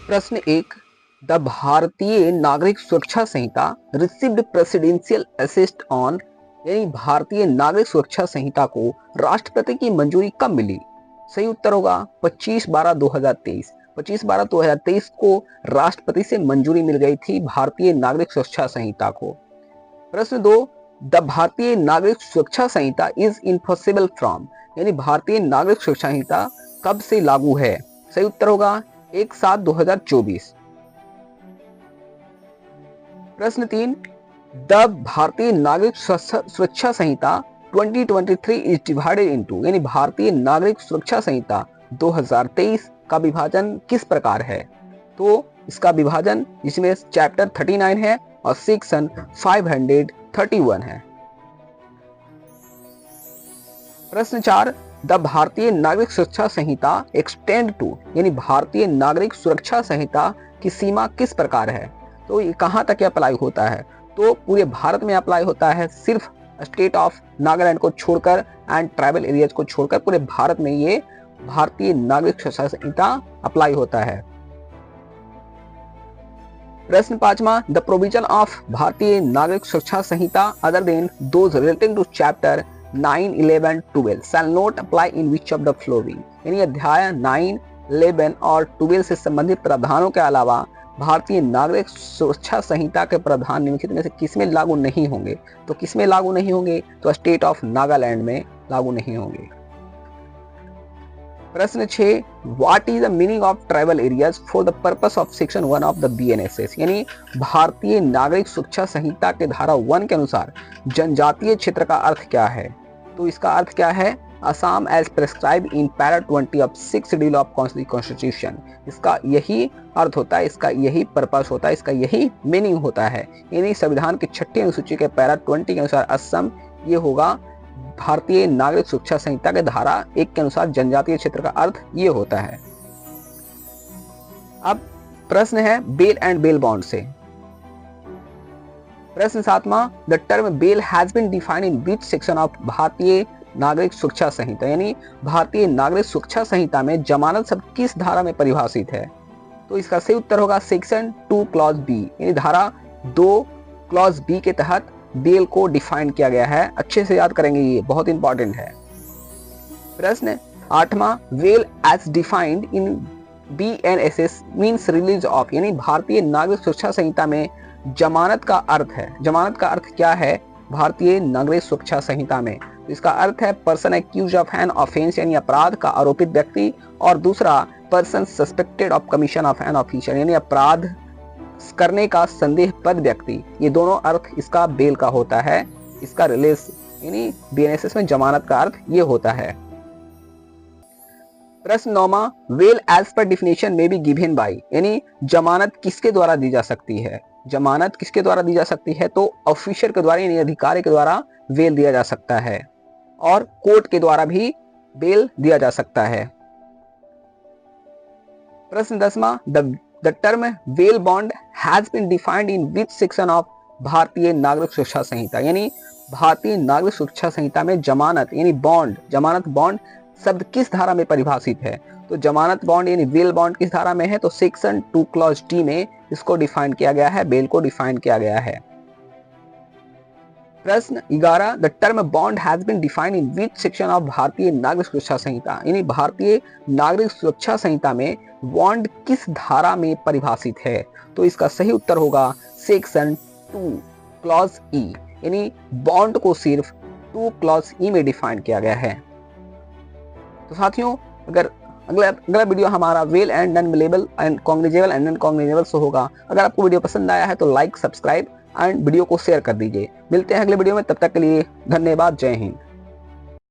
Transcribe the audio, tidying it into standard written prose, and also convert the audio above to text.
प्रश्न 1, द भारतीय नागरिक सुरक्षा संहिता received presidential assist on, यानी भारतीय नागरिक सुरक्षा संहिता को राष्ट्रपति की मंजूरी कब मिली? सही उत्तर होगा 25/12/2023। 25/12/2023 को राष्ट्रपति से मंजूरी मिल गई थी भारतीय नागरिक सुरक्षा संहिता को। प्रश्न 2, द भारतीय नागरिक सुरक्षा संहिता इज इन्फोर्सेबल फ्रॉम, यानी भारतीय नागरिक सुरक्षा संहिता कब से लागू है? सही उत्तर होगा 1/7/2024। प्रश्न 3, द भारतीय नागरिक सुरक्षा संहिता 2023 इज डिवाइडेड इनटू, यानी भारतीय नागरिक सुरक्षा संहिता 2023 का विभाजन किस प्रकार है? तो इसका विभाजन जिसमें चैप्टर 39 है और सेक्शन 531 है। प्रश्न 4, द भारतीय नागरिक सुरक्षा संहिता एक्सटेंड टू, यानी भारतीय नागरिक सुरक्षा संहिता की सीमा किस प्रकार है? तो ये कहां तक अप्लाई होता है? तो पूरे भारत में अप्लाई होता है, सिर्फ स्टेट ऑफ नागालैंड को छोड़कर एंड ट्राइबल एरियाज को छोड़कर पूरे भारत में ये भारतीय नागरिक सुरक्षा संहिता अप्लाई होता है। प्रश्न 5वां, the provision of Bharatiya Nagarik Suraksha Sanhita other than those relating to chapter 9, 11, 12 shall not apply in which of the following, यानी अध्याय 9, 11 और 12 से संबंधित प्रावधानों के अलावा भारतीय नागरिक सुरक्षा संहिता के प्रावधान निम्नलिखित में से किसमें लागू नहीं होंगे? तो किसमें लागू नहीं होंगे? तो स्टेट ऑफ नागालैंड में लागू नहीं होंगे। प्रश्न 6, what is the meaning of tribal areas for the purpose of section 1 of the BNSS, यानी भारतीय नागरिक सुरक्षा संहिता के धारा 1 के अनुसार जनजातीय क्षेत्र का अर्थ क्या है? तो इसका अर्थ क्या है? Assam as prescribe in para 20 of 6th schedule of constitution. इसका यही अर्थ होता है, इसका यही पर्पस होता है, इसका यही मीनिंग होता है, यानी संविधान की 6ठी अनुसूची के पैरा 20 के अनुसार असम ये होगा। भारतीय नागरिक सुरक्षा संहिता के धारा 1 के अनुसार जनजातीय क्षेत्र का अर्थ ये होता है। अब प्रश्न है बेल एंड बेल बॉन्ड से। प्रश्न 7वां, the term bail has been defined in which section of Bharatiya Nagarik Suraksha संहिता, यानी भारतीय नागरिक सुरक्षा संहिता में जमानत शब्द किस धारा में परिभाषित है? तो इसका सही उत्तर होगा सेक्शन 2 क्लॉज बी, यानी धारा 2 क्लॉज बी के तहत बेल को डिफाइन किया गया है। अच्छे से याद करेंगे, ये बहुत इंपॉर्टेंट है। प्रश्न 8वां, bail as defined in BNSS means release of, यानी भारतीय नागरिक सुरक्षा संहिता में जमानत का अर्थ है। जमानत का अर्थ क्या है भारतीय नागरिक सुरक्षा संहिता में? तो इसका अर्थ है person accuse of an offence, यानी अपराध का आरोपित व्यक्ति, और दूसरा person suspected of commission of an official, यानी अपराध करने का संदेहपद व्यक्ति। ये दोनों अर्थ इसका बेल का होता है। इसका रिलीज यानी BNSS में जमानत का अर्थ ये होता है। प्रश्न 9वां, बेल एज पर डिफिनेशन में बी गिवन बाय, यानी जमानत किसके द्वारा दी जा सकती है? जमानत किसके द्वारा दी जा सकती है? तो ऑफिसर के द्वारा, यानी अधिकारी के द्वारा बेल दिया जा सकता है, और कोर्ट के द्वारा भी बेल दिया जा सकता है। प्रश्न 10वां, the term bail bond has been defined in which section of Bharatiya Nagarik Suraksha संहिता, यानी भारतीय नागरिक सुरक्षा संहिता में जमानत यानी बॉन्ड, जमानत बॉन्ड शब्द किस धारा में परिभाषित है? तो जमानत बॉन्ड यानी बेल बॉन्ड किस धारा में है? तो सेक्शन 2 क्लॉज डी में इसको डिफाइन किया गया है, बेल को डिफाइन किया गया है। प्रश्न 11, the term bond has been defined in which section of Bharatiya Nagarik Suraksha संहिता, यानी भारतीय नागरिक सुरक्षा संहिता में बॉन्ड किस धारा में परिभाषित है? तो इसका सही उत्तर होगा सेक्शन 2 क्लॉज ई, यानी बॉन्ड को सिर्फ 2 क्लॉज ई में डिफाइन किया गया है। तो साथियों, अगर अगला वीडियो हमारा well and non वेलेबल and cognizable and non cognizable से होगा। अगर आपको वीडियो पसंद आया है तो लाइक, सब्सक्राइब एंड वीडियो को शेयर कर दीजिए। मिलते हैं अगले वीडियो में, तब तक के लिए धन्यवाद। जय हिंद।